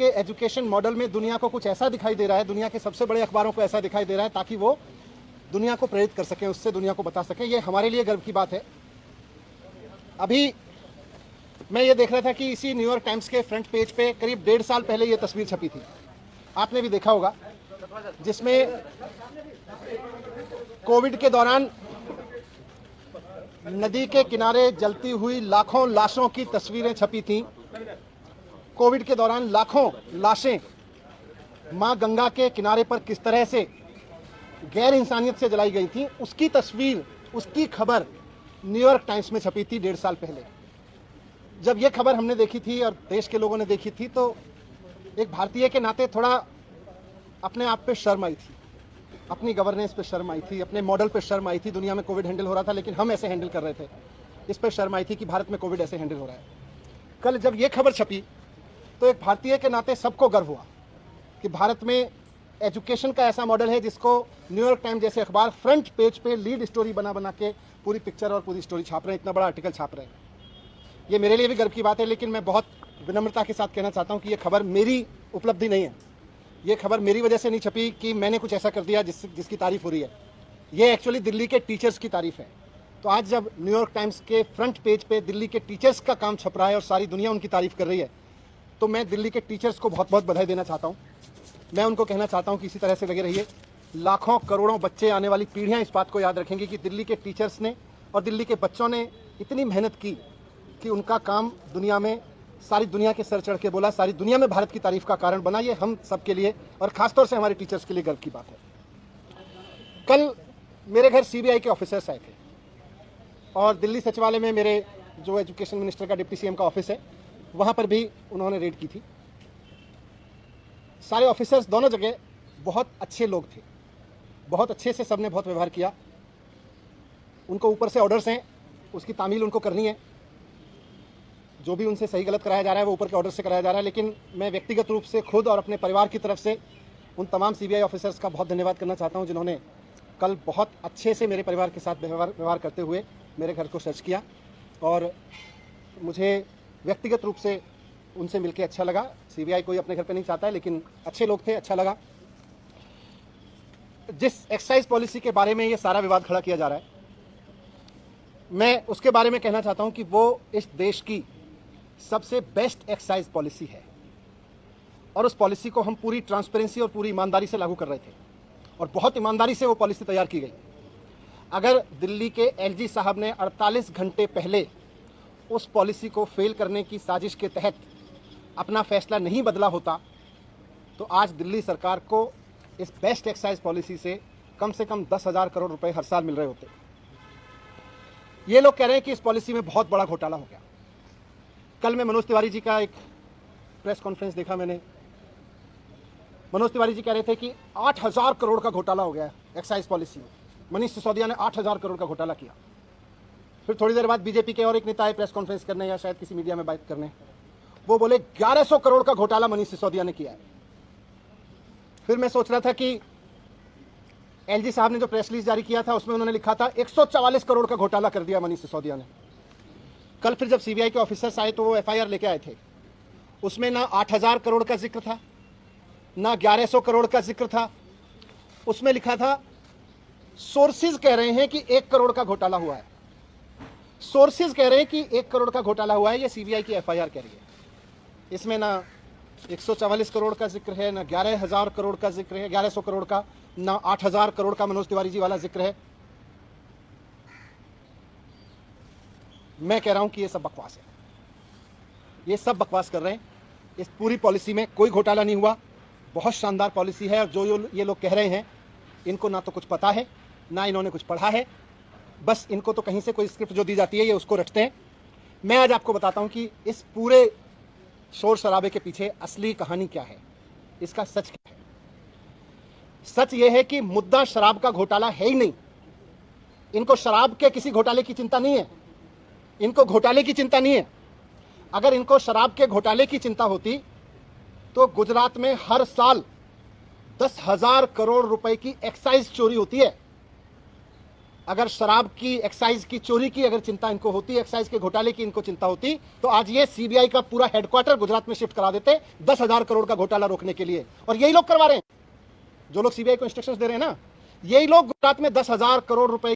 के education model में दुनिया को कुछ ऐसा दिखाई दे रहा है, दुनिया के सबसे बड़े अखबारों को ऐसा दिखाई दे रहा है ताकि वो दुनिया को प्रेरित कर सकें, उससे दुनिया को बता सकें। ये हमारे लिए गर्व की बात है। अभी मैं ये देख रहा था कि इसी न्यूयॉर्क टाइम्स के फ्रंट पेज पे करीब 1.5 साल पहले ये तस्वीर छपी थी, आपने भी देखा होगा, जिसमें कोविड के दौरान नदी के किनारे जलती हुई लाखों लाशों की तस्वीरें छपी थीं। कोविड के दौरान लाखों लाशें मां गंगा के किनारे पर किस तरह से गैर इंसानियत से जलाई गई थी, उसकी तस्वीर, उसकी खबर न्यूयॉर्क टाइम्स में छपी थी 1.5 साल पहले। जब यह खबर हमने देखी थी और देश के लोगों ने देखी थी तो एक भारतीय के नाते थोड़ा अपने आप पे शर्म आई थी, अपनी गवर्नेंस पे शर्म आई थी, अपने मॉडल पे शर्म आई थी। दुनिया में कोविड हैंडल हो रहा था लेकिन हम ऐसे हैंडल कर रहे थे, इस पर शर्म आई थी कि भारत में कोविड ऐसे हैंडल हो रहा है। कल जब ये खबर छपी तो एक भारतीय के नाते सबको गर्व हुआ कि भारत में एजुकेशन का ऐसा मॉडल है जिसको न्यूयॉर्क टाइम्स जैसे अखबार फ्रंट पेज पे लीड स्टोरी बना बना के पूरी पिक्चर और पूरी स्टोरी छाप रहे हैं, इतना बड़ा आर्टिकल छाप रहे हैं। ये मेरे लिए भी गर्व की बात है, लेकिन मैं बहुत विनम्रता के साथ कहना चाहता हूँ कि ये खबर मेरी उपलब्धि नहीं है। ये खबर मेरी वजह से नहीं छपी कि मैंने कुछ ऐसा कर दिया जिसकी तारीफ हो रही है। ये एक्चुअली दिल्ली के टीचर्स की तारीफ है। तो आज जब न्यूयॉर्क टाइम्स के फ्रंट पेज पे दिल्ली के टीचर्स का काम छप रहा है और सारी दुनिया उनकी तारीफ कर रही है, तो मैं दिल्ली के टीचर्स को बहुत बहुत बधाई देना चाहता हूँ। मैं उनको कहना चाहता हूँ कि इसी तरह से लगे रहिए। लाखों करोड़ों बच्चे, आने वाली पीढ़ियाँ इस बात को याद रखेंगी कि दिल्ली के टीचर्स ने और दिल्ली के बच्चों ने इतनी मेहनत की कि उनका काम दुनिया में, सारी दुनिया के सर चढ़ के बोला, सारी दुनिया में भारत की तारीफ का कारण बना। ये हम सब के लिए और खासतौर से हमारे टीचर्स के लिए गर्व की बात है। कल मेरे घर सीबीआई के ऑफिसर्स आए थे और दिल्ली सचिवालय में मेरे जो एजुकेशन मिनिस्टर का, डिप्टी सीएम का ऑफिस है, वहाँ पर भी उन्होंने रेड की थी। सारे ऑफिसर्स दोनों जगह बहुत अच्छे लोग थे, बहुत अच्छे से सबने बहुत व्यवहार किया। उनको ऊपर से ऑर्डर्स हैं, उसकी तामील उनको करनी है। जो भी उनसे सही गलत कराया जा रहा है वो ऊपर के ऑर्डर से कराया जा रहा है। लेकिन मैं व्यक्तिगत रूप से खुद और अपने परिवार की तरफ से उन तमाम सीबीआई ऑफिसर्स का बहुत धन्यवाद करना चाहता हूं जिन्होंने कल बहुत अच्छे से मेरे परिवार के साथ व्यवहार करते हुए मेरे घर को सर्च किया और मुझे व्यक्तिगत रूप से उनसे मिलकर अच्छा लगा। सीबीआई कोई अपने घर पे नहीं चाहता है, लेकिन अच्छे लोग थे, अच्छा लगा। जिस एक्साइज पॉलिसी के बारे में ये सारा विवाद खड़ा किया जा रहा है, मैं उसके बारे में कहना चाहता हूं कि वो इस देश की सबसे बेस्ट एक्साइज पॉलिसी है और उस पॉलिसी को हम पूरी ट्रांसपेरेंसी और पूरी ईमानदारी से लागू कर रहे थे और बहुत ईमानदारी से वो पॉलिसी तैयार की गई। अगर दिल्ली के एलजी साहब ने 48 घंटे पहले उस पॉलिसी को फेल करने की साजिश के तहत अपना फैसला नहीं बदला होता तो आज दिल्ली सरकार को इस बेस्ट एक्साइज पॉलिसी से कम 10,000 करोड़ रुपए हर साल मिल रहे होते। ये लोग कह रहे हैं कि इस पॉलिसी में बहुत बड़ा घोटाला हो गया। कल मैं मनोज तिवारी जी का एक प्रेस कॉन्फ्रेंस देखा मैंने। मनोज तिवारी जी कह रहे थे कि 8,000 करोड़ का घोटाला हो गया एक्साइज पॉलिसी में। मनीष सिसोदिया ने 8,000 करोड़ का घोटाला किया। फिर थोड़ी देर बाद बीजेपी के और एक नेता आए प्रेस कॉन्फ्रेंस करने या शायद किसी मीडिया में बात करने, वो बोले 1100 करोड़ का घोटाला मनीष सिसोदिया ने किया है। फिर मैं सोच रहा था कि एलजी साहब ने जो प्रेस रिलीज जारी किया था उसमें उन्होंने लिखा था 144 करोड़ का घोटाला कर दिया मनीष सिसोदिया ने। कल फिर जब सीबीआई के ऑफिसर्स आए तो वो एफआईआर लेके आए थे, उसमें ना 8,000 करोड़ का जिक्र था, ना 1100 करोड़ का जिक्र था। उसमें लिखा था सोर्सेज कह रहे हैं कि 1 करोड़ का घोटाला हुआ है। सोर्सेज कह रहे हैं कि 1 करोड़ का घोटाला हुआ है, ये सीबीआई की एफआईआर कह रही है। इसमें ना 144 करोड़ का जिक्र है, ना 11,000 करोड़ का जिक्र है, 1100 करोड़ का, ना 8,000 करोड़ का मनोज तिवारी जी वाला जिक्र है। मैं कह रहा हूं कि ये सब बकवास है, ये सब बकवास कर रहे हैं। इस पूरी पॉलिसी में कोई घोटाला नहीं हुआ, बहुत शानदार पॉलिसी है। और जो ये लोग कह रहे हैं इनको ना तो कुछ पता है, ना इन्होंने कुछ पढ़ा है, बस इनको तो कहीं से कोई स्क्रिप्ट जो दी जाती है ये उसको रटते हैं। मैं आज आपको बताता हूं कि इस पूरे शोर शराबे के पीछे असली कहानी क्या है, इसका सच क्या है। सच ये है कि मुद्दा शराब का घोटाला है ही नहीं। इनको शराब के किसी घोटाले की चिंता नहीं है, इनको घोटाले की चिंता नहीं है। अगर इनको शराब के घोटाले की चिंता होती तो गुजरात में हर साल 10,000 करोड़ रुपए की एक्साइज चोरी होती है। अगर शराब की, एक्साइज की चोरी की अगर चिंता इनको होती, एक्साइज के घोटाले की इनको चिंता होती, तो आज ये सीबीआई का पूरा हेडक्वार्टर गुजरात में शिफ्ट करा देते 10,000 करोड़ का घोटाला रोकने के लिए। और यही लोग करवा रहे हैं, जो लोग सीबीआई को इंस्ट्रक्शंस दे रहे हैं ना, यही लोग गुजरात में 10,000 करोड़ रुपए